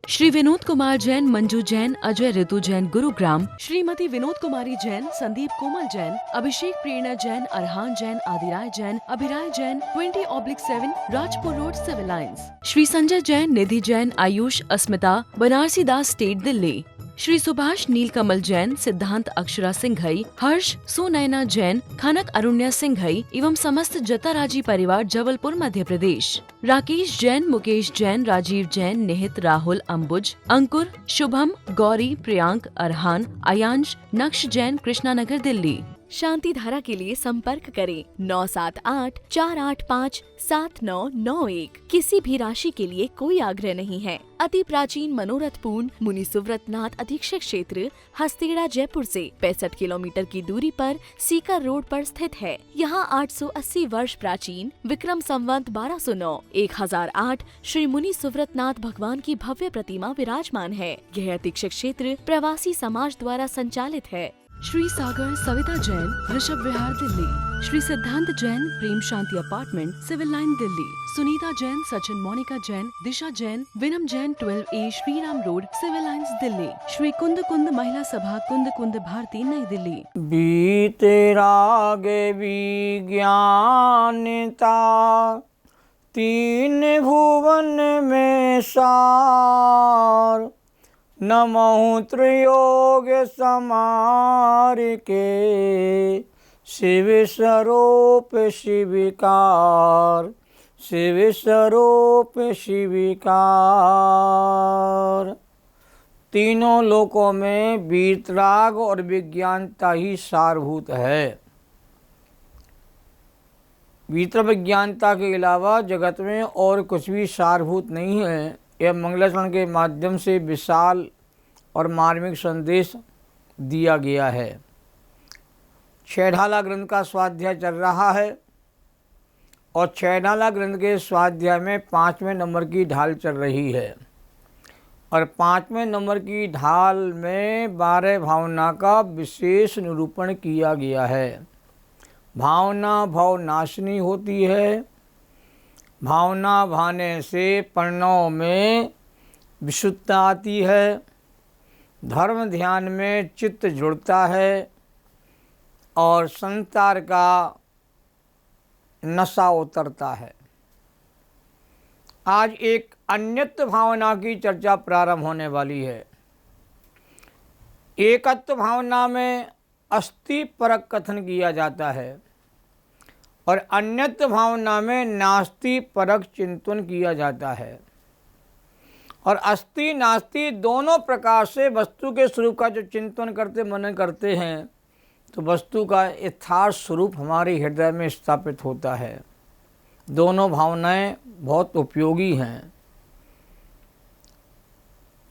Shri Vinod Kumar Jain, Manju Jain, Ajay Ritu Jain, Gurugram. Shrimati Vinod Kumari Jain, Sandeep Komal Jain, Abhishek Prerna Jain, Arhan Jain, Adirai Jain, Abhirai Jain, 20/7, Rajpur road, civil lines. Shri Sanjay Jain, Nidhi Jain, Ayush, Asmita, Banarsi Das estate, Delhi. Shri Subhash Neelkamal Jain, Siddhant Akshara Singhai, हर्ष सुनैना जैन, खनक अरुण्या सिंघई एवं समस्त जताराजी परिवार, जबलपुर, मध्य प्रदेश। राकेश जैन, मुकेश जैन, राजीव जैन, निहित, राहुल, अंबुज, अंकुर, शुभम, गौरी, प्रियांक, अरहान, आयांश, नक्श जैन, कृष्णानगर, दिल्ली। शांति धारा के लिए संपर्क करें 9784857991। किसी भी राशि के लिए कोई आग्रह नहीं है। अति प्राचीन मनोरथपूर्ण मुनि सुव्रतनाथ अधीक्षक क्षेत्र, हस्तेड़ा, जयपुर से 65 किलोमीटर की दूरी पर सीकर रोड पर स्थित है। यहाँ 880 वर्ष प्राचीन विक्रम संवत 1209 1008 श्री मुनि सुव्रतनाथ भगवान की भव्य प्रतिमा विराजमान है। यह अधीक्षक क्षेत्र प्रवासी समाज द्वारा संचालित है। श्री सागर सविता जैन, ऋषभ विहार, Delhi. Shri Siddhant Jain, Prem Shanti apartment, civil line, Delhi. Sunita Jain, Sachin Monika Jain, Disha Jain, Vinam Jain, 12A Shriram road, civil lines, Delhi. Shri Kund Kund महिला सभा, कुंद कुंद, भारती, नई दिल्ली। बीते राग विज्ञानता, तीन भुवन में सार, नमः त्रियोग समार के, शिव स्वरूप शिविकार, शिव स्वरूप शिविकार। तीनों लोकों में वीतराग और विज्ञानता ही सारभूत है। वीतर विज्ञानता के अलावा जगत में और कुछ भी सारभूत नहीं है। यह मंगलाचरण के माध्यम से विशाल और मार्मिक संदेश दिया गया है। छैढाला ग्रंथ का स्वाध्याय चल रहा है और छैढाला ग्रंथ के स्वाध्याय में 5वें नंबर की ढाल चल रही है और 5वें नंबर की ढाल में 12 भावना का विशेष निरूपण किया गया है। भावना भवनाशिनी होती है। भावना भाने से प्रणव में विशुद्धता आती है। धर्म ध्यान में चित्त जुड़ता है और संसार का नशा उतरता है। आज एक अन्यत्व भावना की चर्चा प्रारंभ होने वाली है। एकत्व भावना में अस्थि परक कथन किया जाता है और अन्यत्व भावना में नास्ति परक चिंतन किया जाता है। और अस्ति नास्ति दोनों प्रकार से वस्तु के स्वरूप का जो चिंतन करते मनन करते हैं तो वस्तु का यथार्थ स्वरूप हमारे हृदय में स्थापित होता है। दोनों भावनाएं बहुत उपयोगी हैं।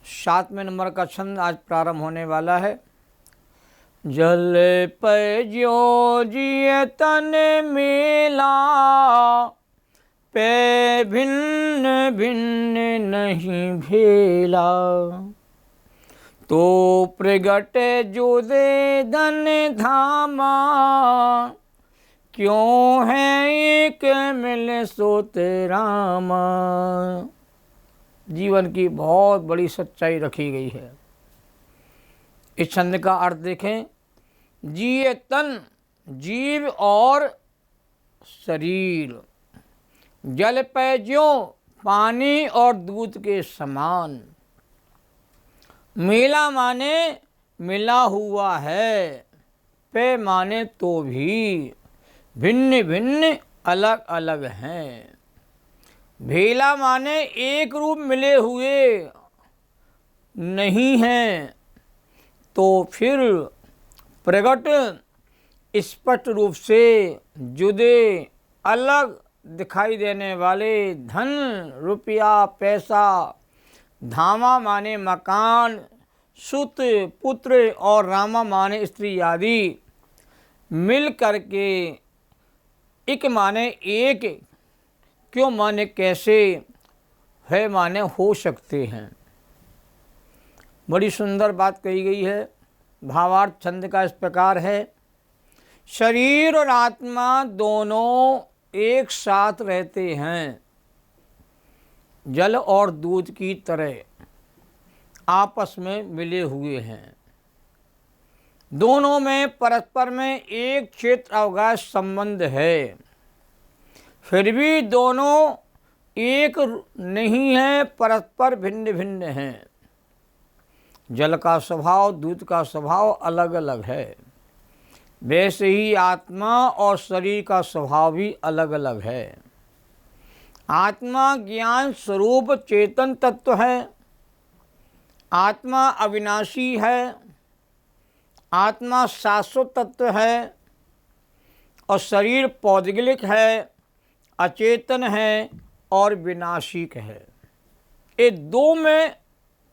7वें नंबर का छंद आज प्रारंभ होने वाला है। जल पे ज्यो जिय तन मेला, पे भिन्न भिन्न नहीं भेला, तो प्रगट जो दे धन धामा, क्यों है एक मिल सोत रामा। जीवन की बहुत बड़ी सच्चाई रखी गई है। इस छंद का अर्थ देखें। जिये तन, जीव और शरीर, जल पे ज्यों, पानी और दूध के समान। मेला माने मिला हुआ है, पे माने तो भी, भिन्न भिन्न अलग अलग हैं। भेला माने एक रूप मिले हुए नहीं हैं, तो फिर प्रगट स्पष्ट रूप से जुदे अलग दिखाई देने वाले धन, रुपया, पैसा, धामा माने मकान, सुत, पुत्र और रामा माने स्त्री आदि मिल करके एक माने एक, क्यों माने कैसे, है माने हो सकते हैं। बड़ी सुंदर बात कही गई है। भावार्थ छंद का इस प्रकार है। शरीर और आत्मा दोनों एक साथ रहते हैं, जल और दूध की तरह। आपस में मिले हुए हैं। दोनों में परस्पर में एक क्षेत्र अवकाश संबंध है, फिर भी दोनों एक नहीं है, परस्पर भिन्न भिन्न हैं। जल का स्वभाव, दूध का स्वभाव अलग अलग है, वैसे ही आत्मा और शरीर का स्वभाव भी अलग अलग है। आत्मा ज्ञान स्वरूप चेतन तत्व है, आत्मा अविनाशी है, आत्मा शाश्वत तत्व है, और शरीर पौद्गलिक है, अचेतन है और विनाशिक है। ये दो में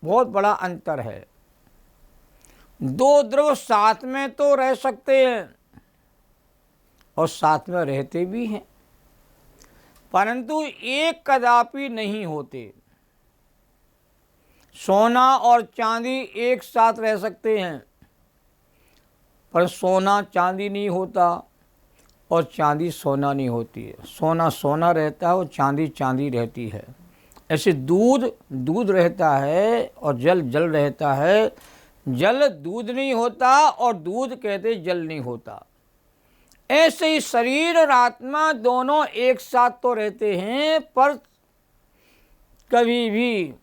बहुत बड़ा अंतर है। दो द्रव साथ में तो रह सकते हैं और साथ में रहते भी हैं, परंतु एक कदापि नहीं होते। सोना और चांदी एक साथ रह सकते हैं, पर सोना चांदी नहीं होता और चांदी सोना नहीं होती है। सोना सोना रहता है और चांदी चांदी रहती है। ऐसे दूध दूध रहता है और जल जल रहता है। जल दूध नहीं होता और दूध कहते जल नहीं होता। ऐसे ही शरीर और आत्मा दोनों एक साथ तो रहते हैं, पर कभी भी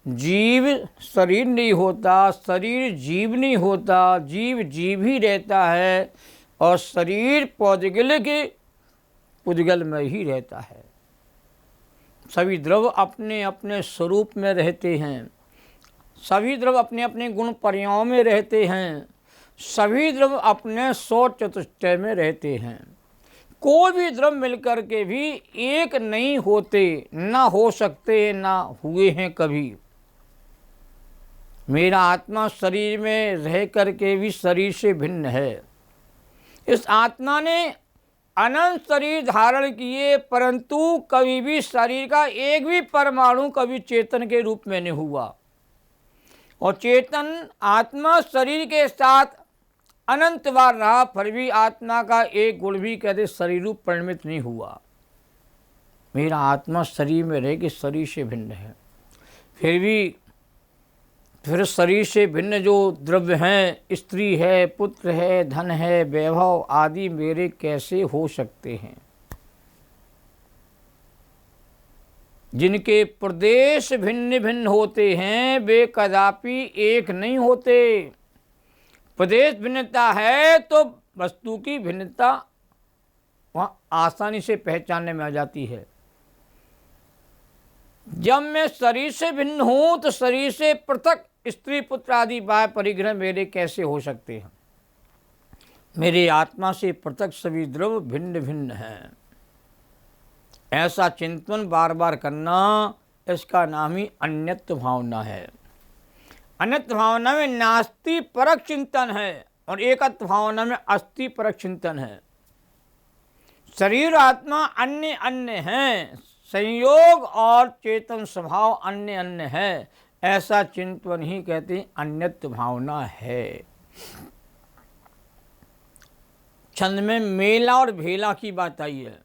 जीव शरीर नहीं होता, शरीर जीव नहीं होता, जीव जीव ही रहता है और शरीर पौद्गल के पुद्गल में ही रहता है। सभी द्रव अपने अपने स्वरूप में रहते हैं, सभी द्रव अपने अपने गुण पर्यायों में रहते हैं, सभी द्रव अपने सौ चतुष्टय में रहते हैं। कोई भी द्रव मिलकर के भी एक नहीं होते, ना हो सकते, ना हुए हैं कभी। मेरा आत्मा शरीर में रह करके भी शरीर से भिन्न है। इस आत्मा ने अनंत शरीर धारण किए, परंतु कभी भी शरीर का एक भी परमाणु कभी चेतन के रूप में नहीं हुआ। और चेतन आत्मा शरीर के साथ अनंत बार रहा, फिर भी आत्मा का एक गुण भी कहते शरीर रूप परिणमित नहीं हुआ। मेरा आत्मा शरीर में रह के शरीर से भिन्न है, फिर शरीर से भिन्न जो द्रव्य हैं, स्त्री है, पुत्र है, धन है, वैभव आदि मेरे कैसे हो सकते हैं। जिनके प्रदेश भिन्न भिन्न होते हैं वे कदापि एक नहीं होते। प्रदेश भिन्नता है तो वस्तु की भिन्नता वहाँ आसानी से पहचानने में आ जाती है। जब मैं शरीर से भिन्न हूँ तो शरीर से पृथक स्त्री पुत्र आदि बाह्य परिग्रह मेरे कैसे हो सकते हैं। मेरे आत्मा से पृथक सभी द्रव भिन्न भिन्न हैं। ऐसा चिंतन बार बार करना, इसका नाम ही अन्यत्व भावना है। अन्यत्व भावना में नास्ति परक चिंतन है और एकत्व भावना में अस्ति परक चिंतन है। शरीर आत्मा अन्य अन्य हैं, संयोग और चेतन स्वभाव अन्य अन्य है। ऐसा चिंतन ही कहते हैं अन्यत्व भावना है। छंद में मेला और भेला की बात आई है।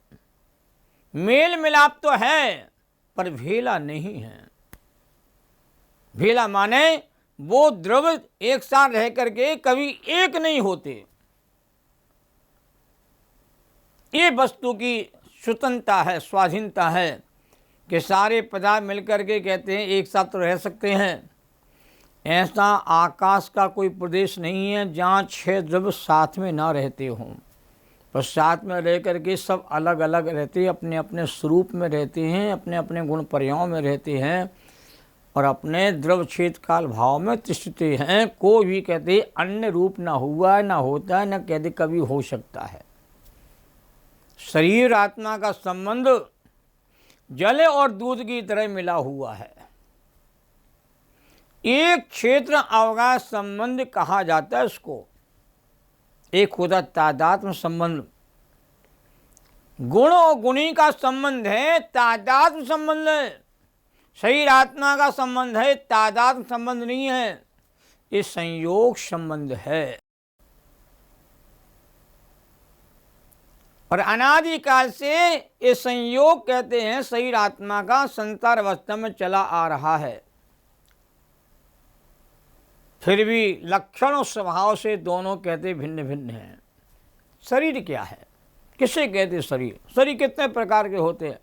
मेल मिलाप तो है पर भेला नहीं है। भेला माने वो द्रव एक साथ रह करके कभी एक नहीं होते। ये वस्तु की स्वतंत्रता है, स्वाधीनता है कि सारे पदार्थ मिलकर के कहते हैं एक साथ तो रह सकते हैं। ऐसा आकाश का कोई प्रदेश नहीं है जहाँ 6 द्रव्य साथ में ना रहते हों, पर साथ में रह करके सब अलग अलग रहते हैं, अपने अपने स्वरूप में रहते हैं, अपने अपने गुण पर्यायों में रहते हैं और अपने द्रव क्षेत्र काल भाव में तिष्ठते हैं। कोई भी कहते अन्य रूप ना हुआ है, ना होता है, ना कहते कभी हो सकता है। शरीर आत्मा का संबंध जल और दूध की तरह मिला हुआ है। एक क्षेत्र अवकाश संबंध कहा जाता है इसको। एक होता तादात्म्य संबंध, गुण और गुणी का संबंध है, तादात्म्य संबंध है। शरीर आत्मा का संबंध है, तादात्म्य संबंध नहीं है, ये संयोग संबंध है। और अनादिकाल से ये संयोग कहते हैं शरीर आत्मा का संसार अवस्था में चला आ रहा है। फिर भी लक्षण और स्वभाव से दोनों कहते भिन्न भिन्न हैं। शरीर क्या है, किसे कहते शरीर? शरीर कितने प्रकार के होते हैं?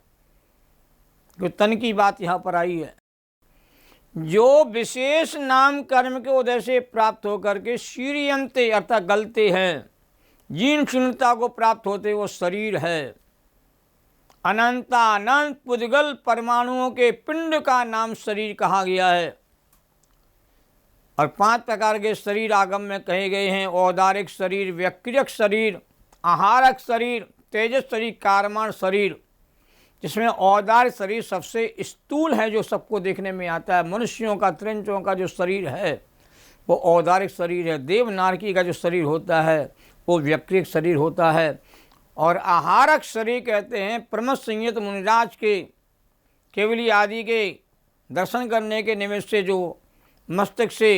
कोई तन की बात यहाँ पर आई है। जो विशेष नाम कर्म के उदय से प्राप्त होकर के शीर्यंते अर्थात गलते हैं, जीर्ण क्षीणता को प्राप्त होते वो शरीर है। अनंतानंत पुद्गल परमाणुओं के पिंड का नाम शरीर कहा गया है। और 5 प्रकार के शरीर आगम में कहे गए हैं। औदारिक शरीर, व्यक्रियक शरीर, आहारक शरीर, तेजस शरीर, कारमान शरीर। जिसमें औदार्य शरीर सबसे स्थूल है, जो सबको देखने में आता है। मनुष्यों का, त्रिंचों का जो शरीर है वो औदारिक शरीर है। देवनारकी का जो शरीर होता है वो व्यक्रियक शरीर होता है। और आहारक शरीर कहते हैं प्रमथ संयत मुनिराज के केवली आदि के दर्शन करने के निमित्त से जो मस्तक से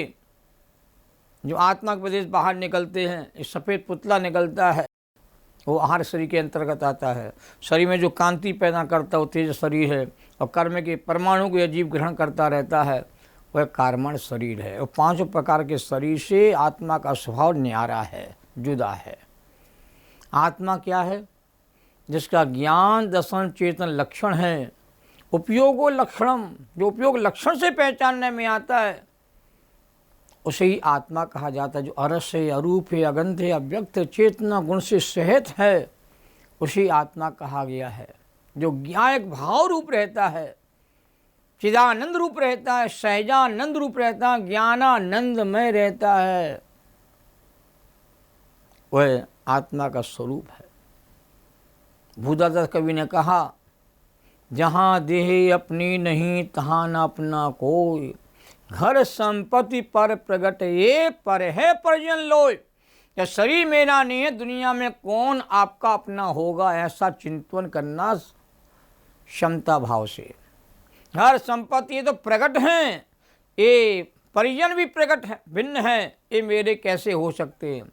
जो आत्मा के प्रदेश बाहर निकलते हैं, इस सफ़ेद पुतला निकलता है, वो आहार शरीर के अंतर्गत आता है। शरीर में जो कांति पैदा करता है वो तेज शरीर है। और कर्म के परमाणु को अजीब ग्रहण करता रहता है, वह कारमण शरीर है। और 5 प्रकार के शरीर से आत्मा का स्वभाव न्यारा है, जुदा है। आत्मा क्या है? जिसका ज्ञान दर्शन चेतन लक्षण है। उपयोगो लक्षणम, जो उपयोग लक्षण से पहचानने में आता है उसे ही आत्मा कहा जाता है। जो अरस है, अरूप है, अगंध है, अव्यक्त है, चेतना गुण से सहित है, उसी आत्मा कहा गया है। जो ज्ञायक भाव रूप रहता है, चिदानंद रूप रहता है, सहजानंद रूप रहता है, ज्ञानानंदमय रहता है, वह आत्मा का स्वरूप है। भूदादास कवि ने कहा, जहाँ देह अपनी नहीं तहाँ न अपना कोई, घर संपत्ति पर प्रगट ये पर है परिजन लोय। या शरीर मेरा नहीं है, दुनिया में कौन आपका अपना होगा, ऐसा चिंतन करना क्षमता भाव से। घर संपत्ति ये तो प्रगट हैं, ये परिजन भी प्रगट है, भिन्न है। ये मेरे कैसे हो सकते हैं?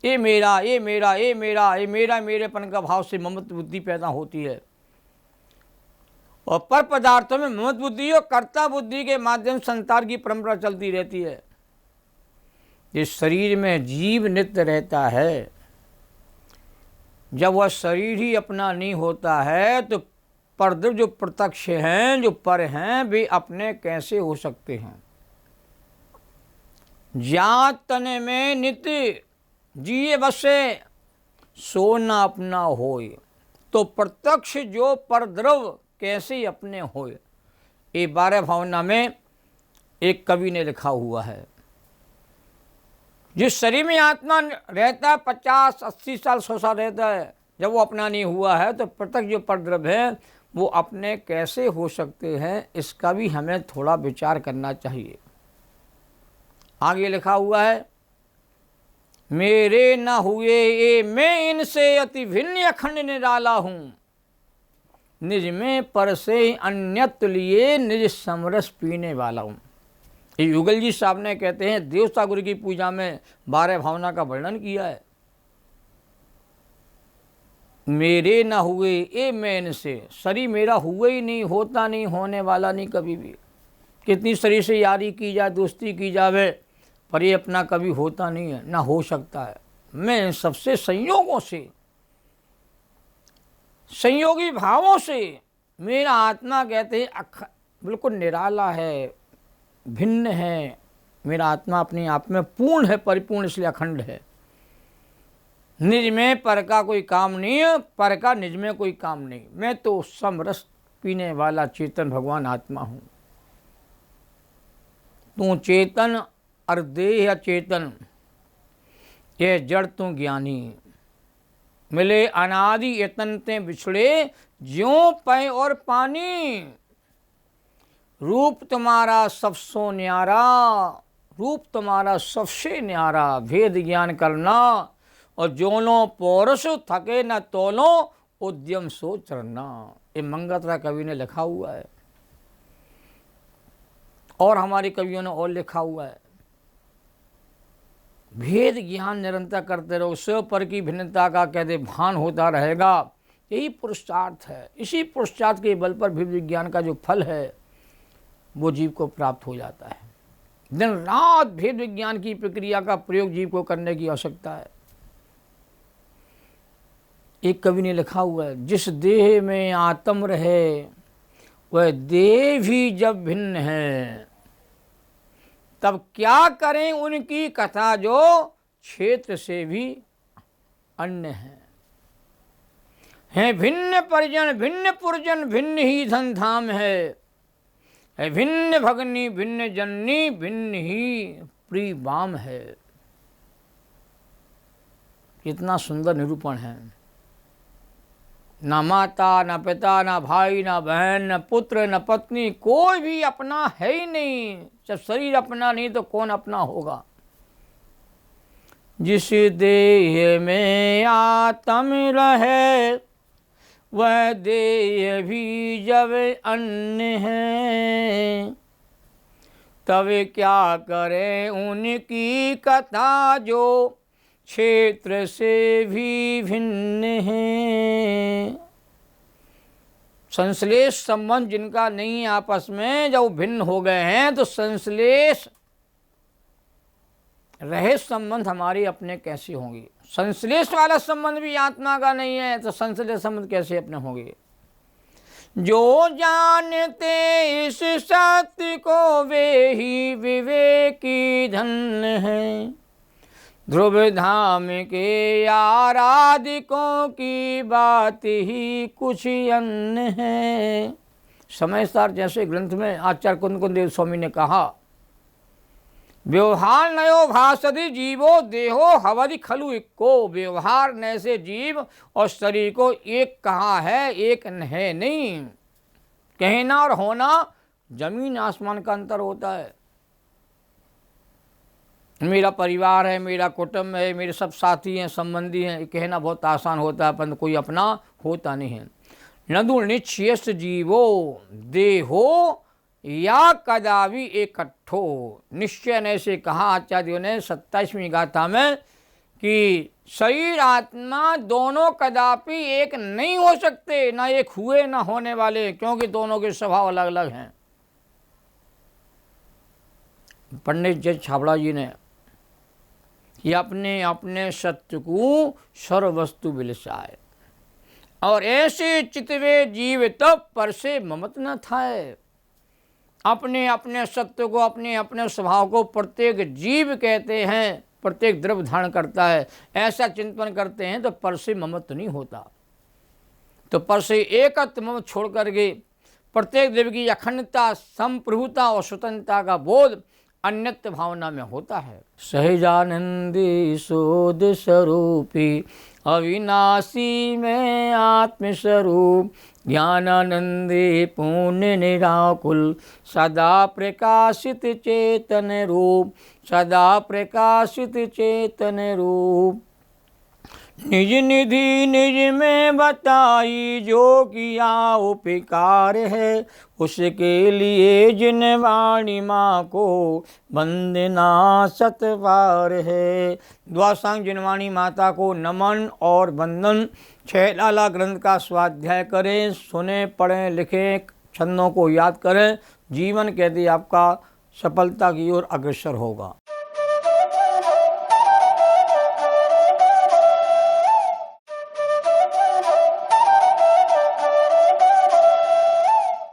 ये मेरा, ये मेरा, ये मेरा, ये मेरा, मेरेपन का भाव से ममत्व बुद्धि पैदा होती है। और पर पदार्थों में ममत्व बुद्धि और कर्ता बुद्धि के माध्यम संसार की परंपरा चलती रहती है। इस शरीर में जीव नित्य रहता है। जब वह शरीर ही अपना नहीं होता है तो परद्रव्य जो प्रत्यक्ष हैं, जो पर हैं, वे अपने कैसे हो सकते हैं? जात तन में नित्य जिए बसे, सो न अपना होय। तो प्रत्यक्ष जो परद्रव्य कैसे अपने होए? ये 12 भावना में एक कवि ने लिखा हुआ है। जिस शरीर में आत्मा रहता है 50, 80 साल, 100 साल रहता है, जब वो अपना नहीं हुआ है तो प्रत्यक्ष जो परद्रव्य है वो अपने कैसे हो सकते हैं? इसका भी हमें थोड़ा विचार करना चाहिए। आगे लिखा हुआ है, मेरे न हुए ये मैं इनसे अति भिन्न अखंड निराला हूँ, निज में पर से अन्यत्र लिए निज समरस पीने वाला हूँ। ये युगल जी साहब ने कहते हैं देवता गुरु की पूजा में 12 भावना का वर्णन किया है। मेरे ना हुए ये मैं इनसे, शरीर मेरा हुआ ही नहीं, होता नहीं, होने वाला नहीं कभी भी। कितनी शरीर से यारी की जाए, दोस्ती की जावे, पर ये अपना कभी होता नहीं है, ना हो सकता है। मैं इन सबसे संयोगों से, संयोगी भावों से मेरा आत्मा कहते हैं बिल्कुल निराला है, भिन्न है। मेरा आत्मा अपने आप में पूर्ण है, परिपूर्ण, इसलिए अखंड है। निज में पर का कोई काम नहीं है, पर का निज में कोई काम नहीं। मैं तो समरस पीने वाला चेतन भगवान आत्मा हूँ। तू चेतन और देह अचेतन, ये जड़ तू ज्ञानी। मिले अनादि यतन ते बिछड़े ज्यों पै और पानी। रूप तुम्हारा सबसो न्यारा, रूप तुम्हारा सबसे न्यारा। भेद ज्ञान करना और जोनो पौरस थके न तोलो, उद्यम सो चरना। ये मंगतरा कवि ने लिखा हुआ है और हमारे कवियों ने और लिखा हुआ है। भेद ज्ञान निरंतर करते रहो, स्व पर की भिन्नता का कहते भान होता रहेगा। यही पुरुषार्थ है। इसी पुरुषार्थ के बल पर भेद विज्ञान का जो फल है वो जीव को प्राप्त हो जाता है। दिन रात भेद विज्ञान की प्रक्रिया का प्रयोग जीव को करने की आवश्यकता है। एक कवि ने लिखा हुआ है, जिस देह में आत्म रहे वह देह भी जब भिन्न है, तब क्या करें उनकी कथा जो क्षेत्र से भी अन्य है भिन्न परिजन भिन्न पुरजन भिन्न ही धन धाम है भिन्न भगनी भिन्न जननी भिन्न ही प्रिय बाम है। कितना सुंदर निरूपण है। न माता न पिता न भाई न बहन न पुत्र न पत्नी, कोई भी अपना है ही नहीं। जब शरीर अपना नहीं तो कौन अपना होगा। जिस देह में आत्म रहे वह देह भी जब अन्य है, तब क्या करें उनकी कथा जो क्षेत्र से भी भिन्न है। संश्लेष संबंध जिनका नहीं आपस में, जब भिन्न हो गए हैं तो संश्लेष रहे संबंध हमारे अपने कैसे होंगे। संश्लेष वाला संबंध भी आत्मा का नहीं है तो संश्लेष संबंध कैसे अपने होंगे। जो जानते इस सत्य को वे ही विवेकी धन्य है, ध्रुव धाम के आराधिकों की बात ही कुछ अन्य है। समय सार जैसे ग्रंथ में आचार्य कुंद देव स्वामी ने कहा, व्यवहार नयो भासति जीवो देहो हवदि खलु इक्को। व्यवहार नय से जीव और शरीर को एक कहा है, एक है नहीं। कहना और होना जमीन आसमान का अंतर होता है। मेरा परिवार है, मेरा कुटुंब है, मेरे सब साथी हैं, संबंधी हैं, कहना बहुत आसान होता है, परंतु कोई अपना होता नहीं है। नदु निश्चयस जीवो देहो या कदावि इकट्ठो। निश्चय ने से कहा आचार्यों ने 27वीं गाथा में कि शरीर आत्मा दोनों कदापि एक नहीं हो सकते, ना एक हुए ना होने वाले, क्योंकि दोनों के स्वभाव अलग अलग हैं। पंडित जज छाबड़ा जी ने कि अपने अपने सत्य को सर्ववस्तु विलसाए, और ऐसे चितवे जीव तब पर से ममत न थाए। अपने अपने सत्य को, अपने अपने स्वभाव को प्रत्येक जीव कहते हैं, प्रत्येक द्रव्य धारण करता है, ऐसा चिंतन करते हैं तो पर से ममत्व नहीं होता। तो पर से एकत्व ममत्व छोड़ करके प्रत्येक द्रव्य की अखंडता, संप्रभुता और स्वतंत्रता का बोध अन्यत्व भावना में होता है। सहजानंदी शोध स्वरूपी अविनाशी में आत्मस्वरूप, ज्ञानानंदे पुण्य निराकुल सदा प्रकाशित चेतन रूप, सदा प्रकाशित चेतन रूप। निज निधि निज में बताई जो किया उपकार है, उसके लिए जिन वाणी माँ को वंदना सतवार है। द्वासांग जिनवाणी माता को नमन और वंदन। 6 लाला ग्रंथ का स्वाध्याय करें, सुने, पढ़ें, लिखें, छंदों को याद करें। जीवन कहते आपका सफलता की ओर अग्रसर होगा।